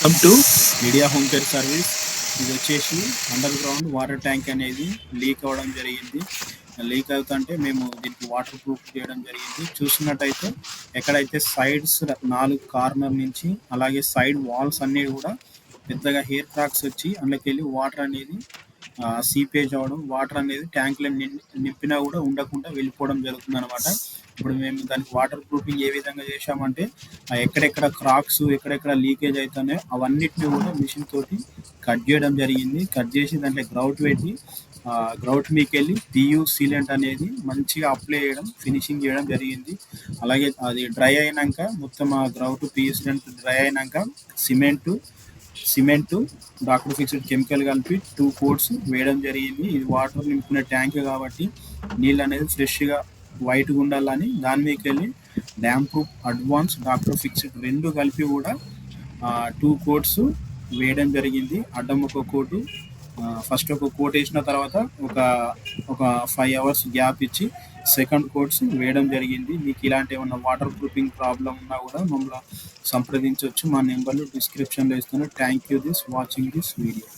Welcome to media home care service. ఇది వచ్చేసి under ground water tank అనేది leak అవ్వడం జరిగింది. లీక్ అవుతుంటే మేము దీనికి వాటర్ ప్రూఫ్ చేయడం జరిగింది. చూసినట్టయితే ఎక్కడైతే సైడ్స్ 4 కార్నర్ నుంచి అలాగే సైడ్ వాల్స్ అన్నీ కూడా పెద్దగా హెయిర్ క్రాక్స్ వచ్చి అందులోకెళ్ళి వాటర్ అనేది సీపేజ్ అవ్వడం, వాటర్ అనేది ట్యాంక్లో నింపినా కూడా ఉండకుండా వెళ్ళిపోవడం జరుగుతుంది అనమాట. ఇప్పుడు మేము దానికి వాటర్ ప్రూఫింగ్ ఏ విధంగా చేశామంటే ఎక్కడెక్కడ క్రాక్స్ ఎక్కడెక్కడ లీకేజ్ అవుతున్నాయో అవన్నిటిని కూడా మిషన్ తోటి కట్ చేయడం జరిగింది. కట్ చేసి దాంట్లో గ్రౌట్ పెట్టి గ్రౌట్ మీకు వెళ్ళి పియూ సీలెంట్ అనేది మంచిగా అప్లై చేయడం, ఫినిషింగ్ చేయడం జరిగింది. అలాగే అది డ్రై అయినాక మొత్తం ఆ గ్రౌట్ పియూ సీలెంట్ డ్రై అయినాక సిమెంటు డాక్టర్ ఫిక్స్డ్ కెమికల్ కలిపి 2 కోట్స్ వేయడం జరిగింది. ఇది వాటర్ నింపుకునే ట్యాంక్ కాబట్టి నీళ్ళు అనేది ఫ్రెష్గా వైట్గా ఉండాలని దాని మీకు వెళ్ళి dam proof advance doctor fixed 2 కలిపి కూడా 2 కోట్స్ వేయడం జరిగింది. అడ్డం ఒక కోటు, ఫస్ట్ ఒక కోట్ వేసిన తర్వాత ఒక 5 hours గ్యాప్ ఇచ్చి సెకండ్ కోట్స్ వేయడం జరిగింది. మీకు ఇలాంటి ఏమన్నా వాటర్ ప్రూఫింగ్ ప్రాబ్లం ఉన్నా కూడా మమ్మల్ని సంప్రదించవచ్చు. మా నెంబర్లు డిస్క్రిప్షన్లో ఇస్తాను. Thank you this watching this video.